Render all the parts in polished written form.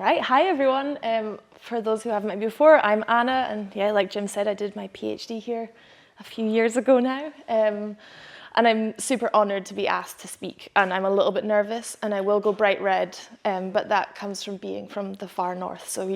right, hi everyone. For those who haven't met me before, I'm Anna, and yeah, like Jim said, I did my PhD here a few years ago now. And I'm super honoured to be asked to speak, and I'm a little bit nervous, and I will go bright red, but that comes from being from the far north. So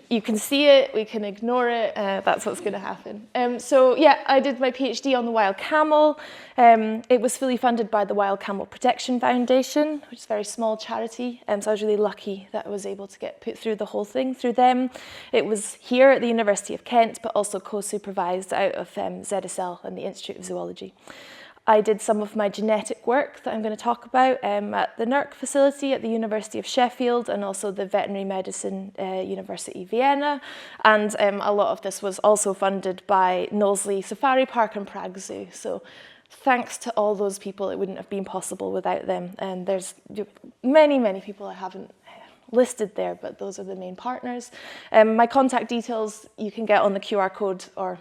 you can see it, we can ignore it, that's what's going to happen. So yeah, I did my PhD on the wild camel. It was fully funded by the Wild Camel Protection Foundation, which is a very small charity, so I was really lucky that I was able to get put through the whole thing through them. It was here at the University of Kent, but also co-supervised out of ZSL and the Institute of Zoology. I did some of my genetic work that I'm going to talk about at the NERC facility at the University of Sheffield, and also the Veterinary Medicine University Vienna. And a lot of this was also funded by Knowsley Safari Park and Prague Zoo. So thanks to all those people, it wouldn't have been possible without them. And there's many, many people I haven't listed there, but those are the main partners. My contact details you can get on the QR code, or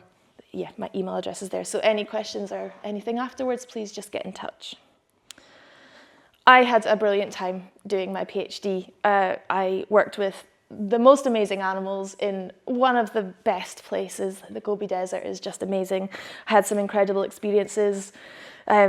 yeah, my email address is there. So any questions or anything afterwards, please just get in touch. I had a brilliant time doing my PhD. I worked with the most amazing animals in one of the best places. The Gobi Desert is just amazing. I had some incredible experiences.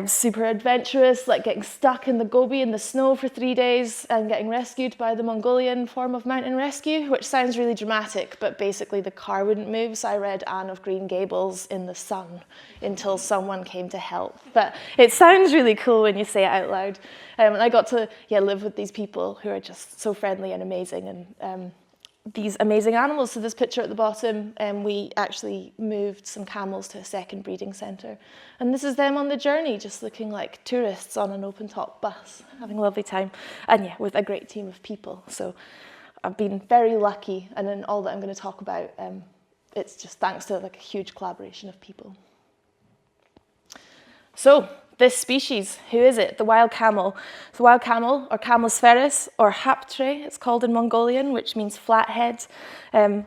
Super adventurous, like getting stuck in the Gobi in the snow for 3 days and getting rescued by the Mongolian form of mountain rescue, which sounds really dramatic, but basically the car wouldn't move, so I read Anne of Green Gables in the sun until someone came to help. But it sounds really cool when you say it out loud. And I got to live with these people who are just so friendly and amazing, and these amazing animals. So this picture at the bottom, we actually moved some camels to a second breeding centre. And this is them on the journey, just looking like tourists on an open-top bus, having a lovely time. And yeah, with a great team of people. So I've been very lucky, and in all that I'm going to talk about, it's just thanks to like a huge collaboration of people. So this species, who is it? The wild camel. The wild camel, or Camelus feris, or haptre, it's called in Mongolian, which means flathead,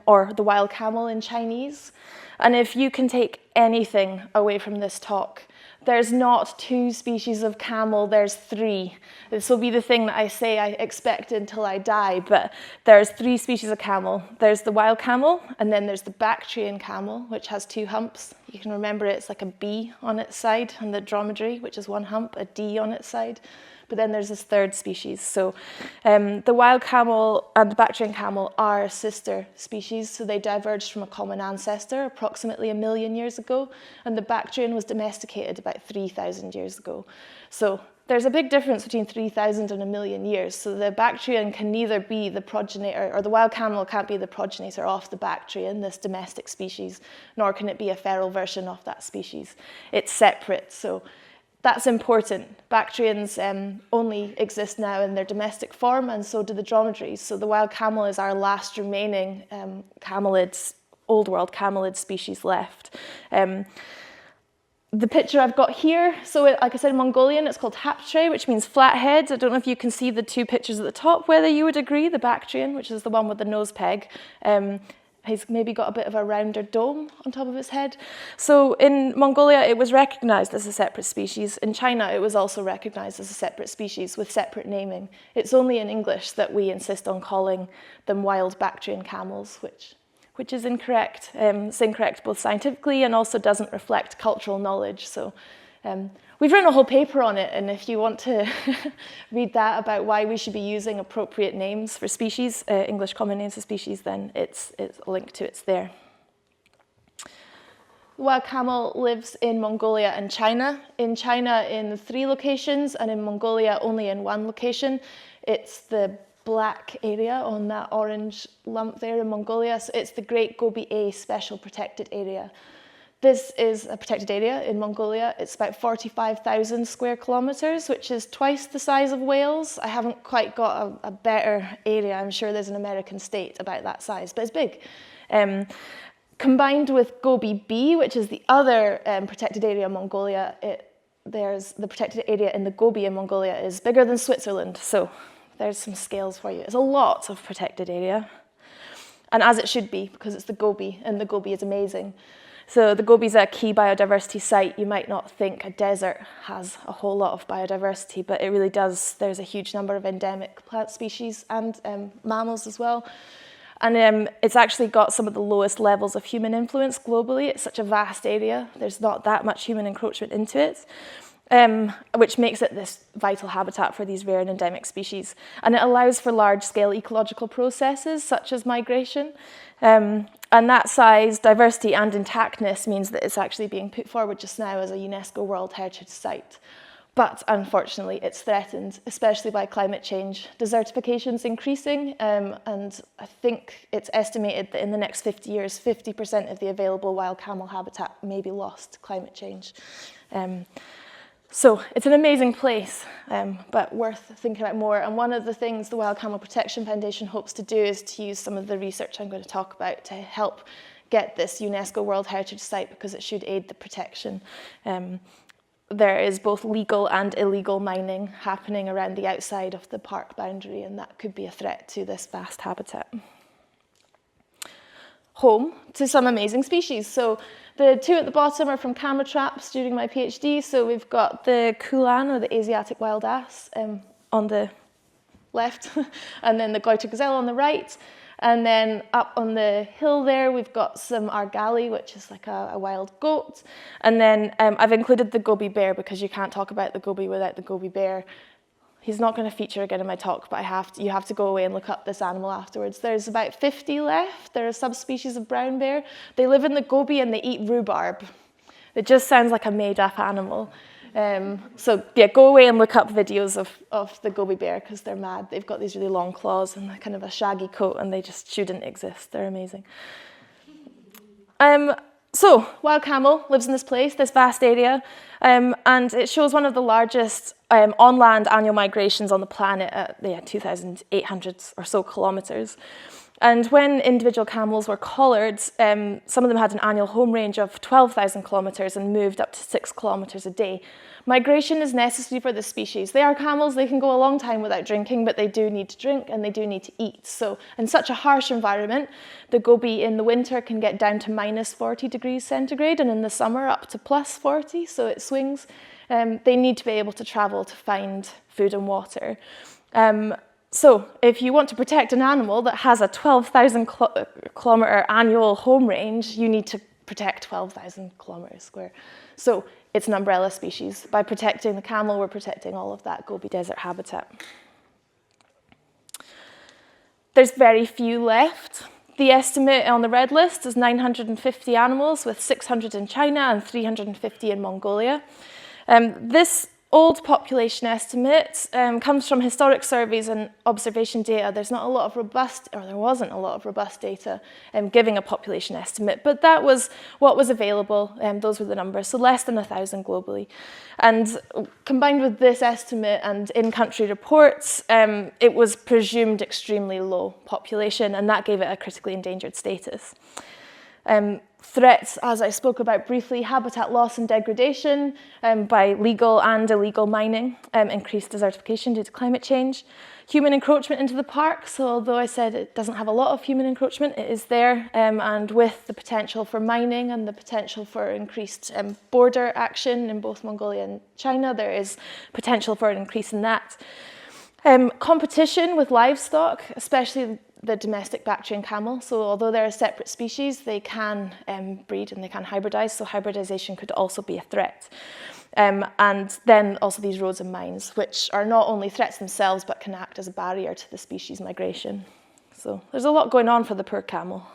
or the wild camel in Chinese. And if you can take anything away from this talk, there's not 2 species of camel, there's 3. This will be the thing that I say I expect until I die, but there's 3 species of camel. There's the wild camel, and then there's the Bactrian camel, which has 2 humps. You can remember it's like a B on its side, and the dromedary, which is 1 hump, a D on its side. But then there's this 3rd species. So the wild camel and the Bactrian camel are sister species, so they diverged from a common ancestor approximately 1 million years ago, and the Bactrian was domesticated about 3,000 years ago. So there's a big difference between 3,000 and 1 million years. So the Bactrian can neither be the progenitor, or the wild camel can't be the progenitor of the Bactrian, this domestic species, nor can it be a feral version of that species. It's separate, so that's important. Bactrians only exist now in their domestic form, and so do the dromedaries. So the wild camel is our last remaining camelid, old world camelid species left. The picture I've got here, so like I said in Mongolian, it's called haptre, which means flathead. I don't know if you can see the 2 pictures at the top, whether you would agree. The Bactrian, which is the one with the nose peg, he's maybe got a bit of a rounder dome on top of his head. So in Mongolia, it was recognized as a separate species. In China, it was also recognized as a separate species with separate naming. It's only in English that we insist on calling them wild Bactrian camels, which is incorrect. It's incorrect both scientifically and also doesn't reflect cultural knowledge. So we've written a whole paper on it, and if you want to read that about why we should be using appropriate names for species, English common names for species, then it's linked to it's there. The wild camel lives in Mongolia and China. In China in 3 locations, and in Mongolia only in 1 location. It's the black area on that orange lump there in Mongolia. So it's the Great Gobi A Special Protected Area. This is a protected area in Mongolia. It's about 45,000 square kilometres, which is twice the size of Wales. I haven't quite got a better area. I'm sure there's an American state about that size, but it's big. Combined with Gobi B, which is the other protected area in Mongolia, there's the protected area in the Gobi in Mongolia is bigger than Switzerland. So there's some scales for you. It's a lot of protected area. And as it should be, because it's the Gobi, and the Gobi is amazing. So the Gobi is a key biodiversity site. You might not think a desert has a whole lot of biodiversity, but it really does. There's a huge number of endemic plant species and mammals as well. And it's actually got some of the lowest levels of human influence globally. It's such a vast area. There's not that much human encroachment into it, which makes it this vital habitat for these rare and endemic species. And it allows for large-scale ecological processes, such as migration. And that size, diversity and intactness means that it's actually being put forward just now as a UNESCO World Heritage Site. But unfortunately, it's threatened, especially by climate change. Desertification is increasing, and I think it's estimated that in the next 50 years, 50% of the available wild camel habitat may be lost to climate change. So it's an amazing place, but worth thinking about more. And one of the things the Wild Camel Protection Foundation hopes to do is to use some of the research I'm going to talk about to help get this UNESCO World Heritage Site, because it should aid the protection. There is both legal and illegal mining happening around the outside of the park boundary, and that could be a threat to this vast habitat. Home to some amazing species. So the two at the bottom are from camera traps during my PhD. So we've got the kulan, or the Asiatic wild ass, on the left, and then the goiter gazelle on the right. And then up on the hill there, we've got some argali, which is like a wild goat. And then I've included the Gobi bear, because you can't talk about the Gobi without the Gobi bear. He's not going to feature again in my talk, but you have to go away and look up this animal afterwards. There's about 50 left. They're a subspecies of brown bear. They live in the Gobi and they eat rhubarb. It just sounds like a made-up animal. So yeah, go away and look up videos of the Gobi bear, because they're mad. They've got these really long claws and kind of a shaggy coat, and they just shouldn't exist. They're amazing. So wild camel lives in this place, this vast area, and it shows one of the largest on-land annual migrations on the planet at 2,800 or so kilometers. And when individual camels were collared, some of them had an annual home range of 12,000 kilometers and moved up to 6 kilometers a day. Migration is necessary for this species. They are camels, they can go a long time without drinking, but they do need to drink and they do need to eat. So in such a harsh environment, the Gobi in the winter can get down to minus 40 degrees centigrade, and in the summer up to plus 40, so it swings. They need to be able to travel to find food and water. So if you want to protect an animal that has a 12,000 kilometer annual home range, you need to protect 12,000 kilometers square. So it's an umbrella species. By protecting the camel, we're protecting all of that Gobi desert habitat. There's very few left. The estimate on the red list is 950 animals, with 600 in China and 350 in Mongolia. This old population estimate comes from historic surveys and observation data. There's not a lot of robust, or there wasn't a lot of robust data giving a population estimate, but that was what was available. Those were the numbers, so less than 1,000 globally. And combined with this estimate and in-country reports, it was presumed extremely low population, and that gave it a critically endangered status. Threats, as I spoke about briefly, habitat loss and degradation by legal and illegal mining, increased desertification due to climate change, human encroachment into the park. So although I said it doesn't have a lot of human encroachment, it is there, and with the potential for mining and the potential for increased border action in both Mongolia and China, there is potential for an increase in that. Competition with livestock, especially the domestic Bactrian camel. So although they're a separate species, they can breed and they can hybridize. So hybridization could also be a threat. And then also these roads and mines, which are not only threats themselves, but can act as a barrier to the species migration. So there's a lot going on for the poor camel.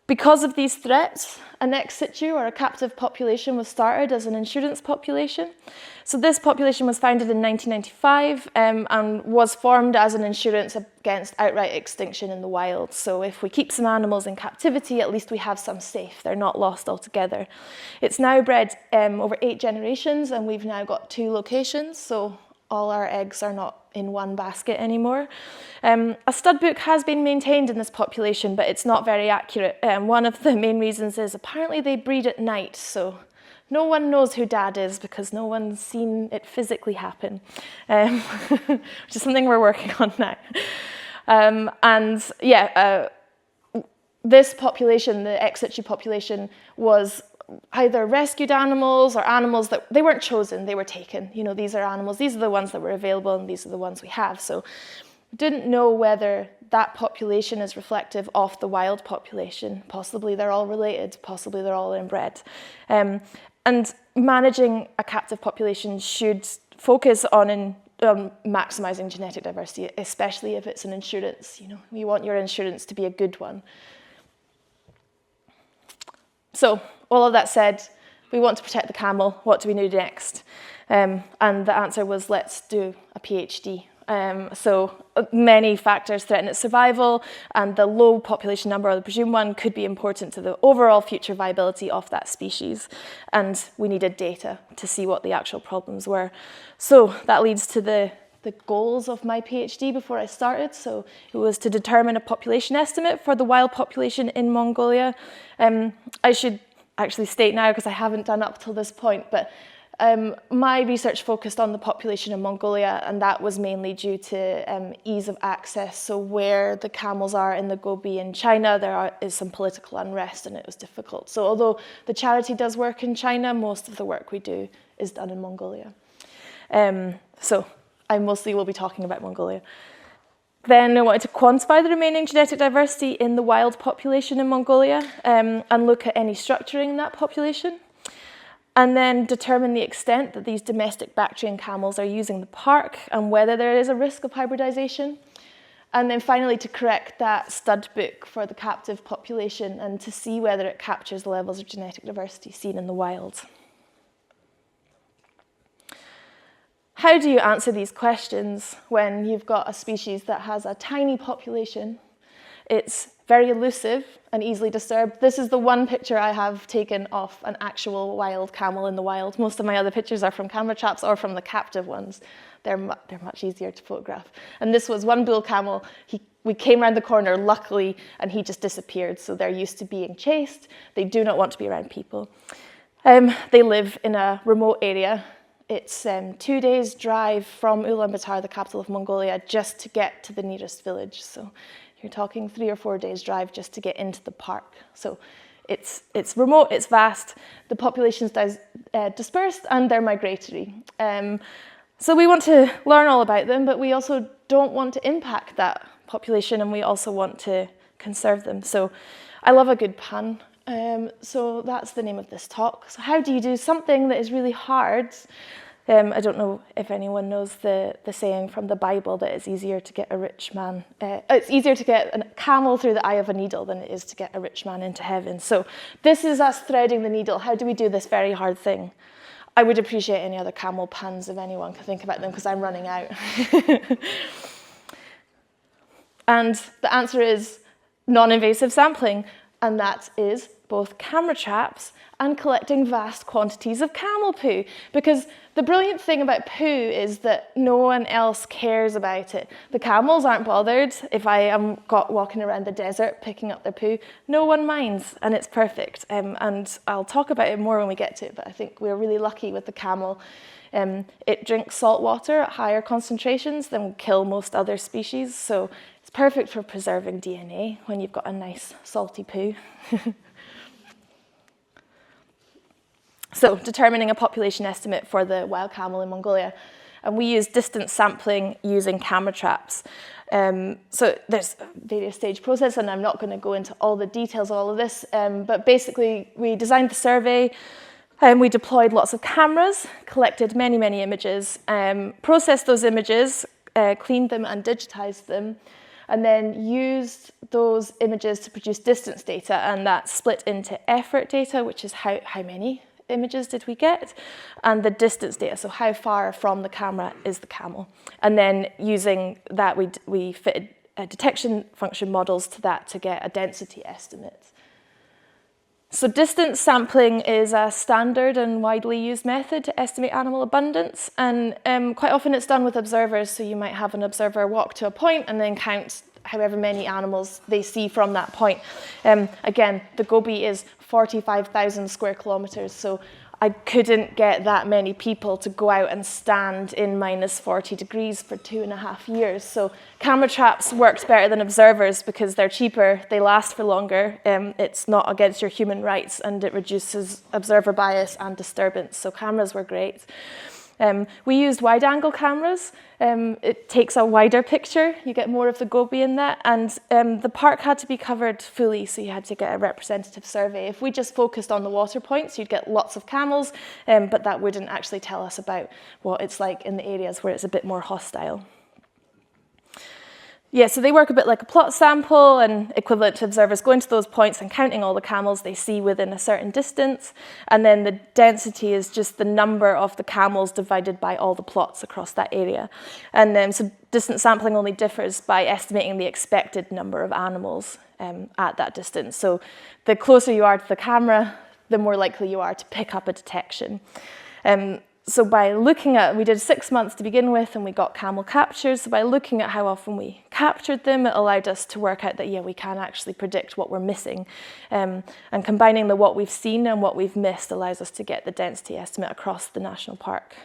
Because of these threats, an ex situ, or a captive population, was started as an insurance population. So this population was founded in 1995 and was formed as an insurance against outright extinction in the wild. So if we keep some animals in captivity, at least we have some safe. They're not lost altogether. It's now bred over 8 generations, and we've now got 2 locations. So all our eggs are not in one basket anymore. A stud book has been maintained in this population, but it's not very accurate. One of the main reasons is apparently they breed at night, so no one knows who dad is because no one's seen it physically happen, which is something we're working on now. this population, the ex situ population, was either rescued animals or animals that they weren't chosen, they were taken. You know, these are animals, these are the ones that were available and these are the ones we have. So we didn't know whether that population is reflective of the wild population. Possibly they're all related, possibly they're all inbred. And managing a captive population should focus on maximising genetic diversity, especially if it's an insurance. You know, you want your insurance to be a good one. So, all of that said, we want to protect the camel. What do we do next? And the answer was, let's do a PhD. So many factors threaten its survival, and the low population number, or the presumed one, could be important to the overall future viability of that species. And we needed data to see what the actual problems were. So that leads to the goals of my PhD before I started. So it was to determine a population estimate for the wild population in Mongolia. I should actually state now, because I haven't done up till this point, but my research focused on the population in Mongolia, and that was mainly due to ease of access. So where the camels are in the Gobi in China, there is some political unrest and it was difficult. So although the charity does work in China, most of the work we do is done in Mongolia. So I mostly will be talking about Mongolia. Then I wanted to quantify the remaining genetic diversity in the wild population in Mongolia and look at any structuring in that population. And then determine the extent that these domestic Bactrian camels are using the park and whether there is a risk of hybridization. And then finally to correct that stud book for the captive population and to see whether it captures the levels of genetic diversity seen in the wild. How do you answer these questions when you've got a species that has a tiny population? It's very elusive and easily disturbed. This is the one picture I have taken of an actual wild camel in the wild. Most of my other pictures are from camera traps or from the captive ones. They're much easier to photograph. And this was one bull camel. We came around the corner, luckily, and he just disappeared. So they're used to being chased. They do not want to be around people. They live in a remote area. It's 2 days drive from Ulaanbaatar, the capital of Mongolia, just to get to the nearest village. So you're talking 3 or 4 days drive just to get into the park. So it's remote, it's vast, the population's dispersed and they're migratory. So we want to learn all about them, but we also don't want to impact that population and we also want to conserve them. So I love a good pun. So that's the name of this talk. So how do you do something that is really hard? I don't know if anyone knows the saying from the Bible that it's easier to get a rich man, it's easier to get a camel through the eye of a needle than it is to get a rich man into heaven. So this is us threading the needle. How do we do this very hard thing? I would appreciate any other camel puns if anyone could think about them, because I'm running out. And the answer is non-invasive sampling, and that is both camera traps and collecting vast quantities of camel poo. Because the brilliant thing about poo is that no one else cares about it. The camels aren't bothered if I am walking around the desert picking up their poo. No one minds, and it's perfect. And I'll talk about it more when we get to it, but I think we're really lucky with the camel. It drinks salt water at higher concentrations than would kill most other species, so it's perfect for preserving DNA when you've got a nice salty poo. So determining a population estimate for the wild camel in Mongolia. And we use distance sampling using camera traps. So there's a various stage process, and I'm not going to go into all the details of all of this, but basically we designed the survey, and we deployed lots of cameras, collected many, many images, processed those images, cleaned them and digitized them, and then used those images to produce distance data, and that's split into effort data, which is how many images did we get, and the distance data, so how far from the camera is the camel. And then using that, we fitted detection function models to that to get a density estimate. So distance sampling is a standard and widely used method to estimate animal abundance, and quite often it's done with observers, so you might have an observer walk to a point and then count however many animals they see from that point. Again, the Gobi is 45,000 square kilometers, so I couldn't get that many people to go out and stand in -40 degrees for 2.5 years. So camera traps worked better than observers because they're cheaper, they last for longer, it's not against your human rights, and it reduces observer bias and disturbance. So cameras were great. We used wide-angle cameras. It takes a wider picture, you get more of the goby in that, and the park had to be covered fully, so you had to get a representative survey. If we just focused on the water points, you'd get lots of camels, but that wouldn't actually tell us about what it's like in the areas where it's a bit more hostile. Yeah, so they work a bit like a plot sample, and equivalent to observers going to those points and counting all the camels they see within a certain distance. And then the density is just the number of the camels divided by all the plots across that area. And so distance sampling only differs by estimating the expected number of animals at that distance. So the closer you are to the camera, the more likely you are to pick up a detection. So by looking at, we did 6 months to begin with, and we got camel captures. So by looking at how often we captured them, it allowed us to work out that, yeah, we can actually predict what we're missing. And combining what we've seen and what we've missed allows us to get the density estimate across the national park.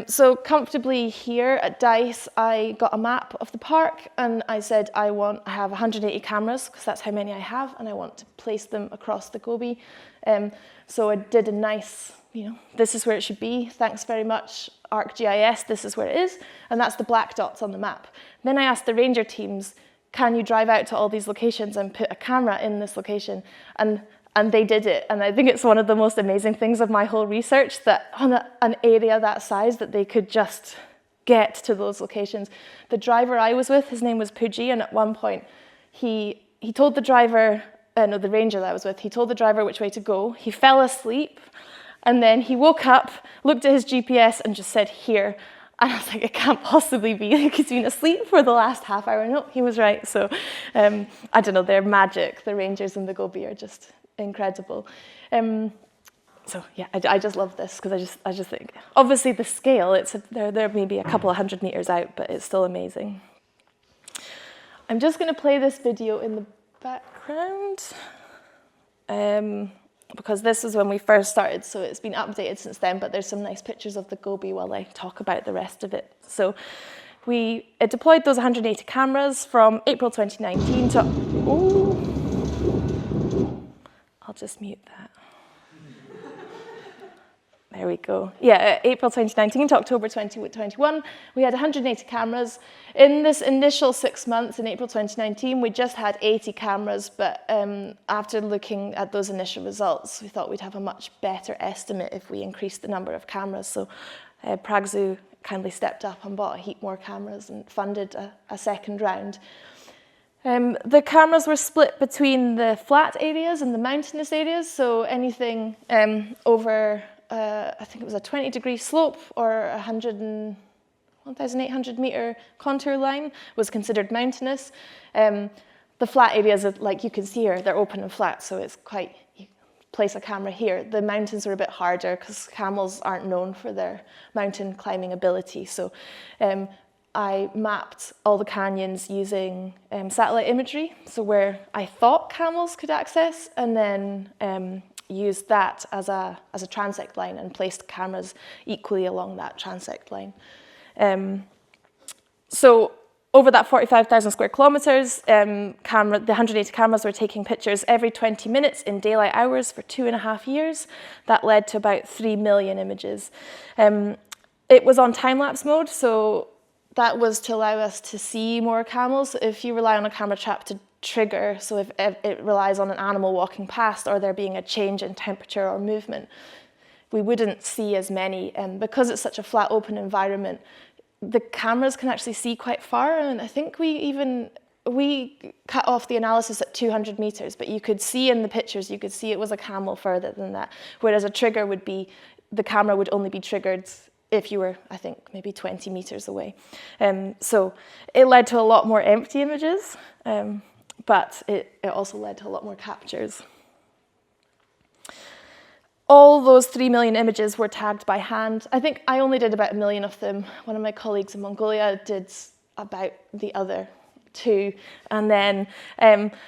So comfortably here at DICE, I got a map of the park, and I said I have 180 cameras, because that's how many I have, and I want to place them across the goby. So I did a nice, this is where it should be. Thanks very much, ArcGIS, this is where it is. And that's the black dots on the map. Then I asked the ranger teams, can you drive out to all these locations and put a camera in this location? And they did it. And I think it's one of the most amazing things of my whole research, that on an area that size, that they could just get to those locations. The driver I was with, his name was Pooji, and at one point, he told the driver, the ranger that I was with, he told the driver which way to go. He fell asleep, and then he woke up, looked at his GPS, and just said, here. And I was like, it can't possibly be, like, he's been asleep for the last half hour. No, he was right. So I don't know, they're magic. The rangers in the goby are just incredible. So yeah, I just love this, because I just think, obviously the scale, they're maybe a couple of 100 meters out, but it's still amazing. I'm just going to play this video in the background, because this is when we first started, so it's been updated since then, but there's some nice pictures of the goby while I talk about the rest of it. So we deployed those 180 cameras from April 2019 to, I'll just mute that. There we go. Yeah, April 2019 to October 2021, we had 180 cameras. In this initial 6 months in April 2019, we just had 80 cameras, but after looking at those initial results, we thought we'd have a much better estimate if we increased the number of cameras. So Pragzu kindly stepped up and bought a heap more cameras and funded a second round. The cameras were split between the flat areas and the mountainous areas, so anything over I think it was a 20-degree slope or 1,800 meter contour line was considered mountainous. The flat areas, like you can see here, they're open and flat, so it's quite, you place a camera here. The mountains were a bit harder because camels aren't known for their mountain climbing ability. So I mapped all the canyons using satellite imagery, so where I thought camels could access, and then used that as a transect line and placed cameras equally along that transect line. So over that 45,000 square kilometers, the 180 cameras were taking pictures every 20 minutes in daylight hours for 2.5 years. That led to about 3 million images. It was on time-lapse mode, so that was to allow us to see more camels. If you rely on a camera trap to trigger, so if it relies on an animal walking past or there being a change in temperature or movement, we wouldn't see as many. And because it's such a flat, open environment, the cameras can actually see quite far. And I think we cut off the analysis at 200 meters, but you could see in the pictures, you could see it was a camel further than that. Whereas a trigger would be, the camera would only be triggered if you were, I think, maybe 20 meters away. So it led to a lot more empty images, but it also led to a lot more captures. All those 3 million images were tagged by hand. I think I only did about 1 million of them. One of my colleagues in Mongolia did about the other 2. And then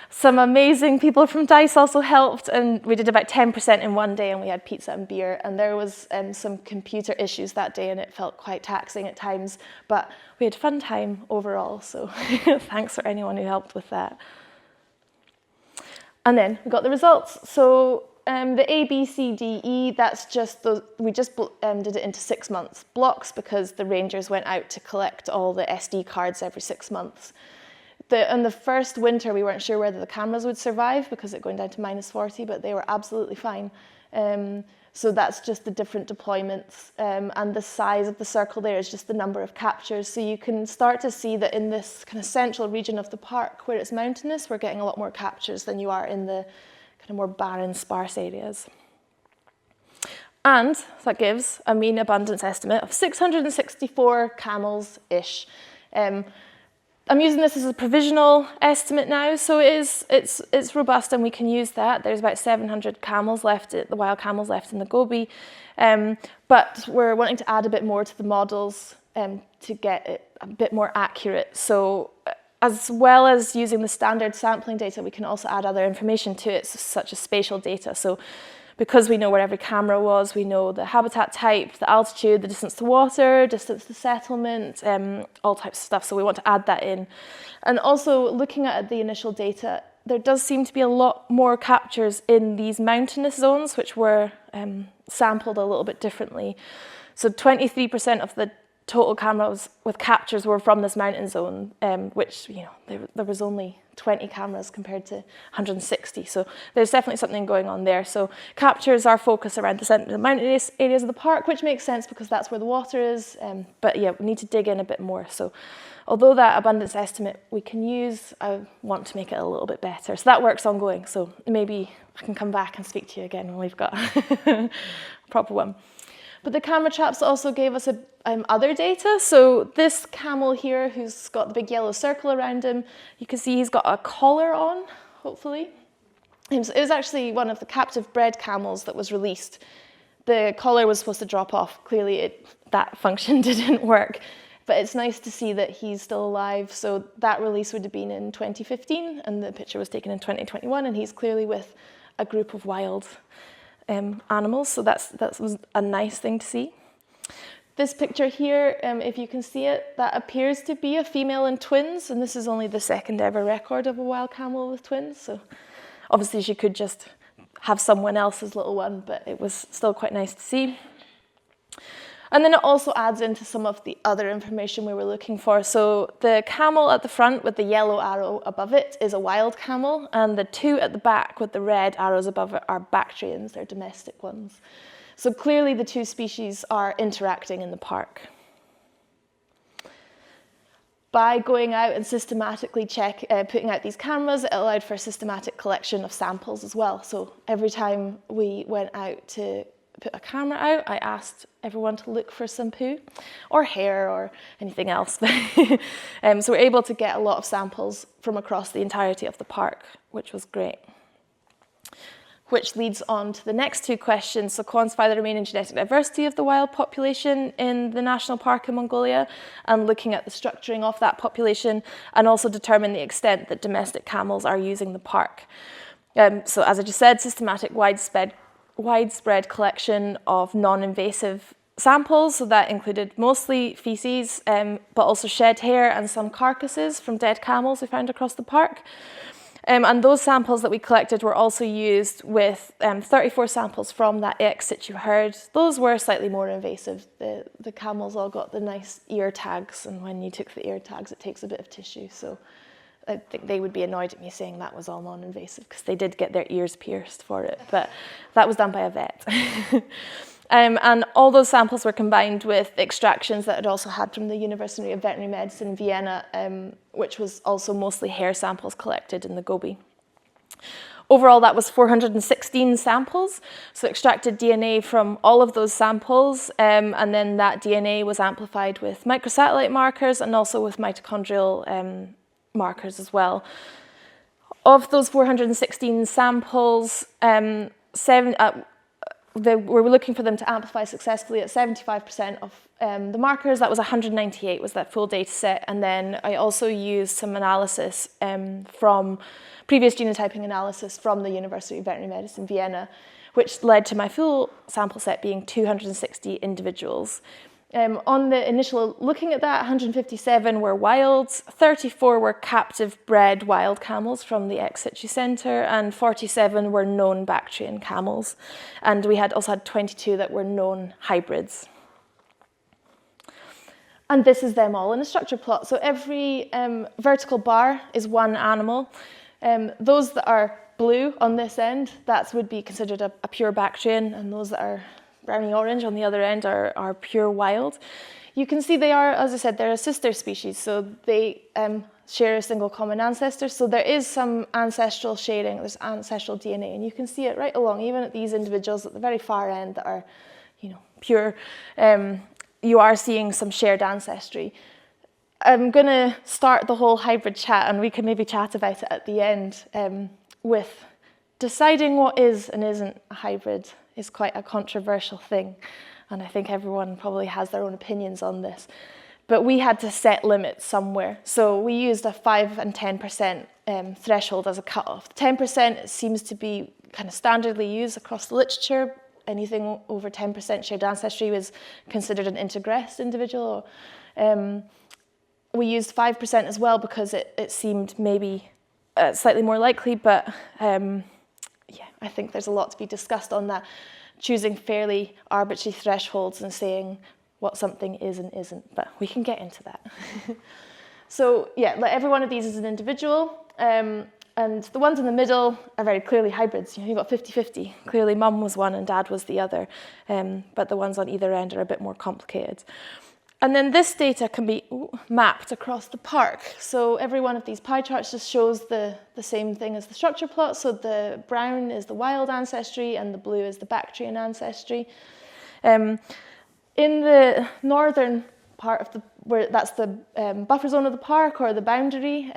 some amazing people from DICE also helped, and we did about 10% in one day, and we had pizza and beer. And there was some computer issues that day, and it felt quite taxing at times, but we had a fun time overall, so thanks for anyone who helped with that. And then we got the results. So the A, B, C, D, E, that's just those, we just did it into 6 months blocks because the rangers went out to collect all the SD cards every 6 months. In the first winter, we weren't sure whether the cameras would survive because it going down to -40, but they were absolutely fine. So that's just the different deployments, and the size of the circle there is just the number of captures. So you can start to see that in this kind of central region of the park where it's mountainous, we're getting a lot more captures than you are in the kind of more barren, sparse areas. And that gives a mean abundance estimate of 664 camels-ish. I'm using this as a provisional estimate now, so it's robust and we can use that. There's about 700 camels left, the wild camels left in the Gobi, but we're wanting to add a bit more to the models to get it a bit more accurate. So as well as using the standard sampling data, we can also add other information to it, such as spatial data. So because we know where every camera was, we know the habitat type, the altitude, the distance to water, distance to settlement, all types of stuff. So we want to add that in. And also looking at the initial data, there does seem to be a lot more captures in these mountainous zones, which were sampled a little bit differently. So 23% of the total cameras with captures were from this mountain zone, which, you know, there was only 20 cameras compared to 160. So there's definitely something going on there. So captures are focused around the mountainous areas of the park, which makes sense because that's where the water is. But yeah, we need to dig in a bit more. So although that abundance estimate we can use, I want to make it a little bit better. So that work's ongoing. So maybe I can come back and speak to you again when we've got a proper one. But the camera traps also gave us other data. So this camel here, who's got the big yellow circle around him, you can see he's got a collar on, hopefully. It was actually one of the captive bred camels that was released. The collar was supposed to drop off. Clearly, that function didn't work. But it's nice to see that he's still alive. So that release would have been in 2015, and the picture was taken in 2021, and he's clearly with a group of wild animals, so that was a nice thing to see. This picture here, if you can see it, that appears to be a female and twins, and this is only the second ever record of a wild camel with twins, so obviously she could just have someone else's little one, but it was still quite nice to see. And then it also adds into some of the other information we were looking for. So the camel at the front with the yellow arrow above it is a wild camel, and the two at the back with the red arrows above it are Bactrians, they're domestic ones. So clearly the two species are interacting in the park. By going out and systematically putting out these cameras, it allowed for a systematic collection of samples as well. So every time we went out to put a camera out, I asked everyone to look for some poo or hair or anything else. So we're able to get a lot of samples from across the entirety of the park, which was great. Which leads on to the next two questions. So quantify the remaining genetic diversity of the wild population in the national park in Mongolia, and looking at the structuring of that population, and also determine the extent that domestic camels are using the park. So as I just said, systematic widespread collection of non-invasive samples, so that included mostly feces, but also shed hair and some carcasses from dead camels we found across the park. And those samples that we collected were also used with 34 samples from that ex situ herd. Those were slightly more invasive. The camels all got the nice ear tags, and when you took the ear tags, it takes a bit of tissue. So I think they would be annoyed at me saying that was all non-invasive, because they did get their ears pierced for it, but that was done by a vet. And all those samples were combined with extractions that I'd also had from the University of Veterinary Medicine in Vienna, which was also mostly hair samples collected in the Gobi. Overall, that was 416 samples, so extracted DNA from all of those samples, and then that DNA was amplified with microsatellite markers and also with mitochondrial markers as well. Of those 416 samples, we're looking for them to amplify successfully at 75% of the markers. That was 198 was that full data set. And then I also used some analysis from previous genotyping analysis from the University of Veterinary Medicine, Vienna, which led to my full sample set being 260 individuals. On the initial looking at that, 157 were wilds, 34 were captive bred wild camels from the ex situ centre, and 47 were known Bactrian camels. And we also had 22 that were known hybrids. And this is them all in a structure plot. So every vertical bar is one animal. Those that are blue on this end, that would be considered a pure Bactrian, and those that are browny orange on the other end are pure wild. You can see they are, as I said, they're a sister species, so they share a single common ancestor. So there is some ancestral sharing, there's ancestral DNA, and you can see it right along, even at these individuals at the very far end that are, pure. You are seeing some shared ancestry. I'm going to start the whole hybrid chat, and we can maybe chat about it at the end, with deciding what is and isn't a hybrid is quite a controversial thing, and I think everyone probably has their own opinions on this. But we had to set limits somewhere, so we used a 5 and 10% threshold as a cutoff. 10% seems to be kind of standardly used across the literature. Anything over 10% shared ancestry was considered an integressed individual. We used 5% as well because it seemed maybe slightly more likely, but I think there's a lot to be discussed on that, choosing fairly arbitrary thresholds and saying what something is and isn't, but we can get into that. So every one of these is an individual, and the ones in the middle are very clearly hybrids. You've got 50-50. Clearly mum was one and dad was the other, but the ones on either end are a bit more complicated. And then this data can be mapped across the park. So every one of these pie charts just shows the same thing as the structure plot. So the brown is the wild ancestry and the blue is the Bactrian ancestry. In the northern part of that's the buffer zone of the park or the boundary,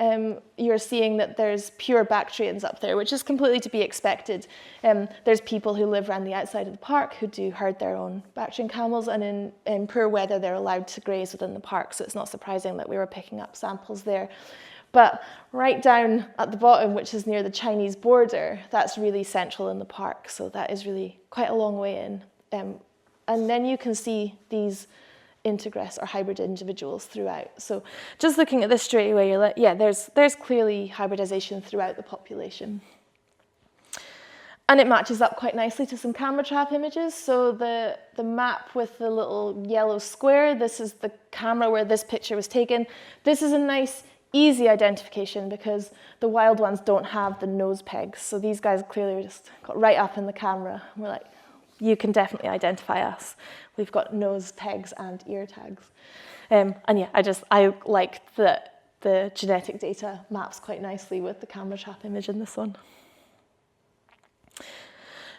you're seeing that there's pure Bactrians up there, which is completely to be expected. There's people who live around the outside of the park who do herd their own Bactrian camels, and in poor weather they're allowed to graze within the park, so it's not surprising that we were picking up samples there. But right down at the bottom, which is near the Chinese border, that's really central in the park, so that is really quite a long way in. And then you can see these integress or hybrid individuals throughout. So just looking at this straight away, you're like, there's clearly hybridization throughout the population. And it matches up quite nicely to some camera trap images. So the map with the little yellow square, this is the camera where this picture was taken. This is a nice, easy identification because the wild ones don't have the nose pegs. So these guys clearly just got right up in the camera. We're like, you can definitely identify us. We've got nose pegs and ear tags. I like that the genetic data maps quite nicely with the camera trap image in this one.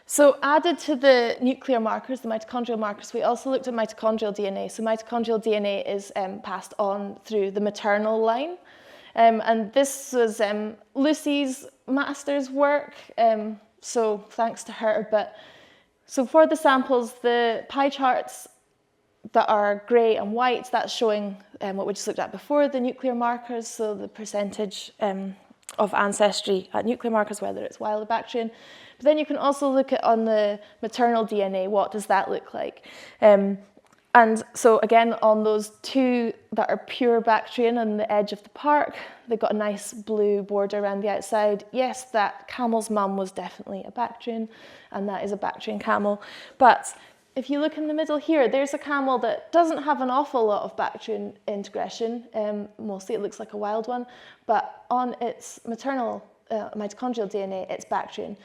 So added to the nuclear markers, the mitochondrial markers, we also looked at mitochondrial DNA. So mitochondrial DNA is passed on through the maternal line. And this was Lucy's master's work, so thanks to her. So for the samples, the pie charts that are grey and white, that's showing what we just looked at before, the nuclear markers, so the percentage of ancestry at nuclear markers, whether it's wild or Bactrian. But then you can also look at on the maternal DNA, what does that look like? And so again, on those two that are pure Bactrian on the edge of the park, they've got a nice blue border around the outside. Yes, that camel's mum was definitely a Bactrian, and that is a Bactrian camel. But if you look in the middle here, there's a camel that doesn't have an awful lot of Bactrian integration. Mostly it looks like a wild one, but on its maternal mitochondrial DNA, it's Bactrian.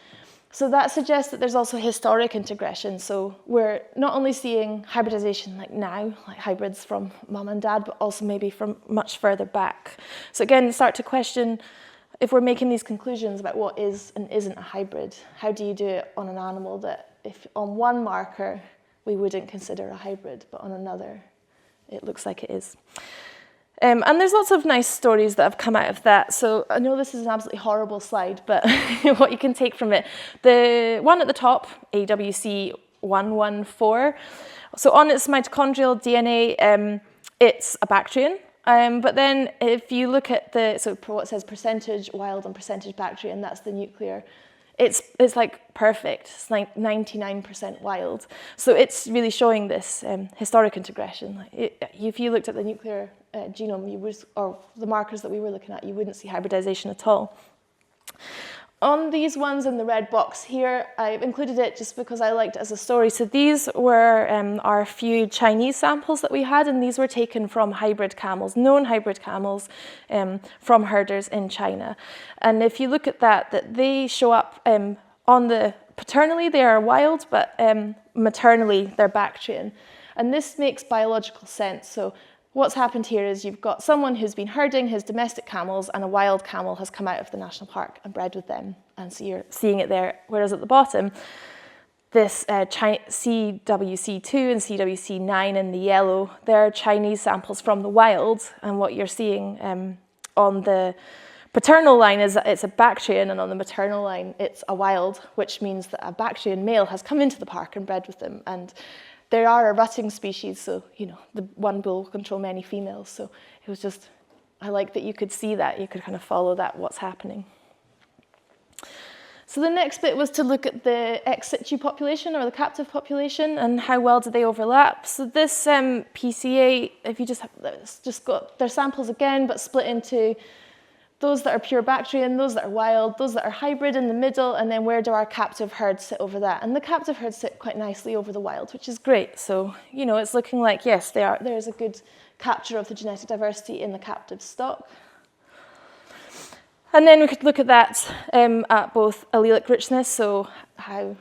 So that suggests that there's also historic integration. So we're not only seeing hybridization like now, like hybrids from mum and dad, but also maybe from much further back. So again, start to question, if we're making these conclusions about what is and isn't a hybrid, how do you do it on an animal that if on one marker we wouldn't consider a hybrid, but on another it looks like it is. And there's lots of nice stories that have come out of that. So I know this is an absolutely horrible slide, but what you can take from it. The one at the top, AWC 114. So on its mitochondrial DNA, it's a Bactrian. But then if you look at what says percentage wild and percentage Bactrian, that's the nuclear, it's like perfect. It's like 99% wild. So it's really showing this historic integration. If you looked at the nuclear genome, or the markers that we were looking at, you wouldn't see hybridization at all. On these ones in the red box here, I've included it just because I liked it as a story. So these were our few Chinese samples that we had, and these were taken from hybrid camels, known hybrid camels from herders in China. And if you look at that they show up on the paternally, they are wild, but maternally, they're Bactrian. And this makes biological sense. So what's happened here is you've got someone who's been herding his domestic camels, and a wild camel has come out of the national park and bred with them. And so you're seeing it there. Whereas at the bottom, this CWC2 and CWC9 in the yellow, they're Chinese samples from the wild. And what you're seeing on the paternal line is that it's a Bactrian, and on the maternal line, it's a wild, which means that a Bactrian male has come into the park and bred with them. And they are a rutting species, so, the one bull will control many females. So it was just, I like that you could see that, you could kind of follow that, what's happening. So the next bit was to look at the ex situ population, or the captive population, and how well do they overlap. So this PCA, if you just got their samples again, but split into those that are pure Bactrian, those that are wild, those that are hybrid in the middle, and then where do our captive herds sit over that? And the captive herds sit quite nicely over the wild, which is great. So, it's looking like, yes, there's a good capture of the genetic diversity in the captive stock. And then we could look at that at both allelic richness, so how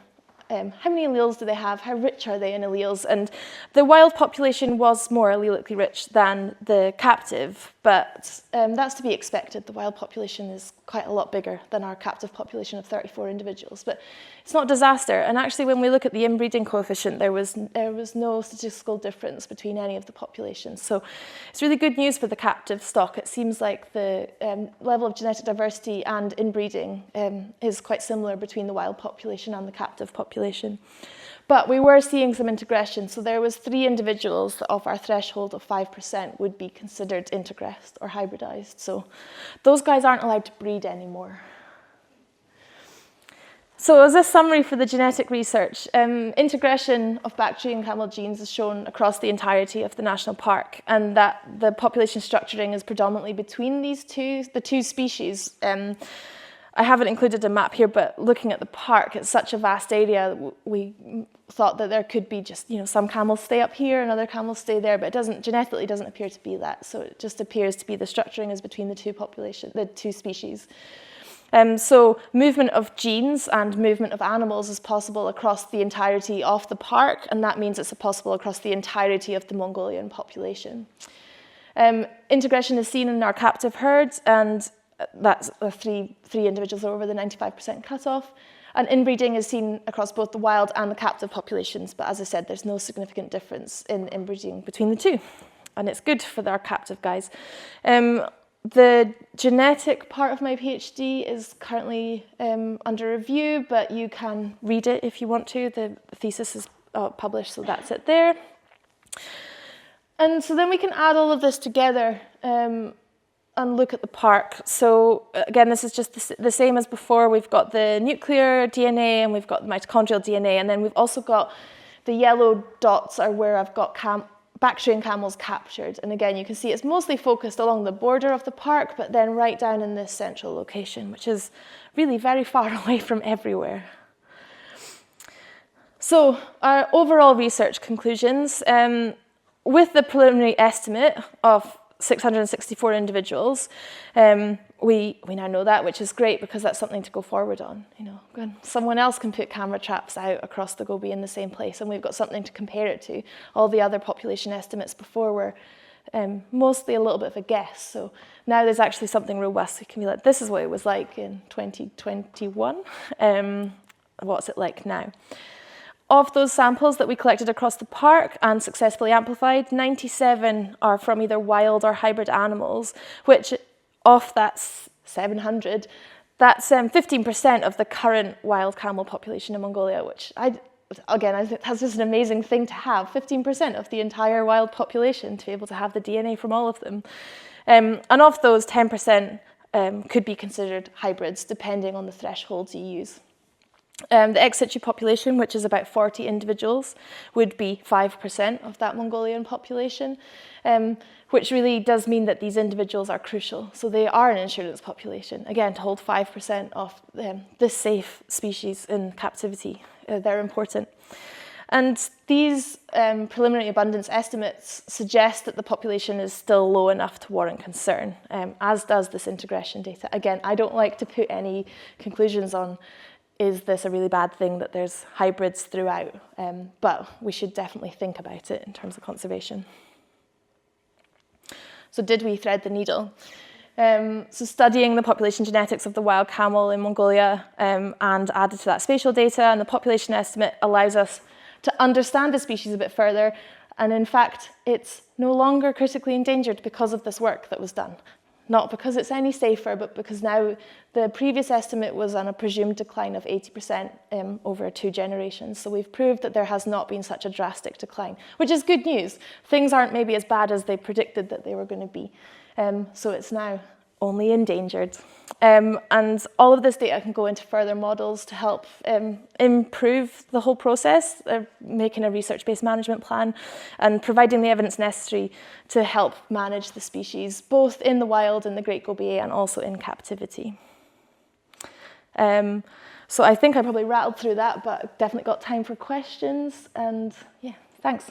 many alleles do they have? How rich are they in alleles? And the wild population was more allelically rich than the captive, but that's to be expected. The wild population is quite a lot bigger than our captive population of 34 individuals, but it's not a disaster. And actually, when we look at the inbreeding coefficient, there was no statistical difference between any of the populations. So it's really good news for the captive stock. It seems like the level of genetic diversity and inbreeding is quite similar between the wild population and the captive population. But we were seeing some integration. So there was 3 individuals of our threshold of 5% would be considered integressed or hybridized. So those guys aren't allowed to breed anymore. So as a summary for the genetic research, integration of Bactrian camel genes is shown across the entirety of the national park, and that the population structuring is predominantly between the two species. I haven't included a map here, but looking at the park, it's such a vast area, we thought that there could be just, some camels stay up here and other camels stay there, but it genetically doesn't appear to be that. So it just appears to be the structuring is between the two species. So movement of genes and movement of animals is possible across the entirety of the park, and that means it's possible across the entirety of the Mongolian population. Integration is seen in our captive herds, and that's the three individuals are over the 95% cutoff. And inbreeding is seen across both the wild and the captive populations, but as I said, there's no significant difference in inbreeding between the two. And it's good for our captive guys. The genetic part of my PhD is currently under review, but you can read it if you want to. The thesis is published, so that's it there. And so then we can add all of this together and look at the park. So again, this is just the same as before. We've got the nuclear DNA and we've got the mitochondrial DNA, and then we've also got the yellow dots are where I've got Bactrian camels captured. And again, you can see it's mostly focused along the border of the park, but then right down in this central location, which is really very far away from everywhere. So our overall research conclusions, with the preliminary estimate of 664 individuals, we now know that, which is great because that's something to go forward on. Someone else can put camera traps out across the Gobi in the same place, and we've got something to compare it to. All the other population estimates before were mostly a little bit of a guess. So now there's actually something robust. We can be like, this is what it was like in 2021. What's it like now? Of those samples that we collected across the park and successfully amplified, 97 are from either wild or hybrid animals, which off that 700, that's 15% of the current wild camel population in Mongolia, which again, I think that's just an amazing thing to have, 15% of the entire wild population to be able to have the DNA from all of them. And of those, 10% could be considered hybrids, depending on the thresholds you use. The ex situ population, which is about 40 individuals, would be 5% of that Mongolian population, which really does mean that these individuals are crucial. So they are an insurance population, again, to hold 5% of this safe species in captivity. They're important. And these preliminary abundance estimates suggest that the population is still low enough to warrant concern, as does this integration data. Again, I don't like to put any conclusions on, is this a really bad thing that there's hybrids throughout? But we should definitely think about it in terms of conservation. So did we thread the needle? So studying the population genetics of the wild camel in Mongolia and added to that spatial data and the population estimate allows us to understand the species a bit further. And in fact, it's no longer critically endangered because of this work that was done. Not because it's any safer, but because now the previous estimate was on a presumed decline of 80% over 2 generations. So we've proved that there has not been such a drastic decline, which is good news. Things aren't maybe as bad as they predicted that they were going to be. So it's now only endangered. And all of this data can go into further models to help improve the whole process of making a research-based management plan and providing the evidence necessary to help manage the species, both in the wild in the Great Gobier and also in captivity. So I think I probably rattled through that, but definitely got time for questions. And yeah, thanks.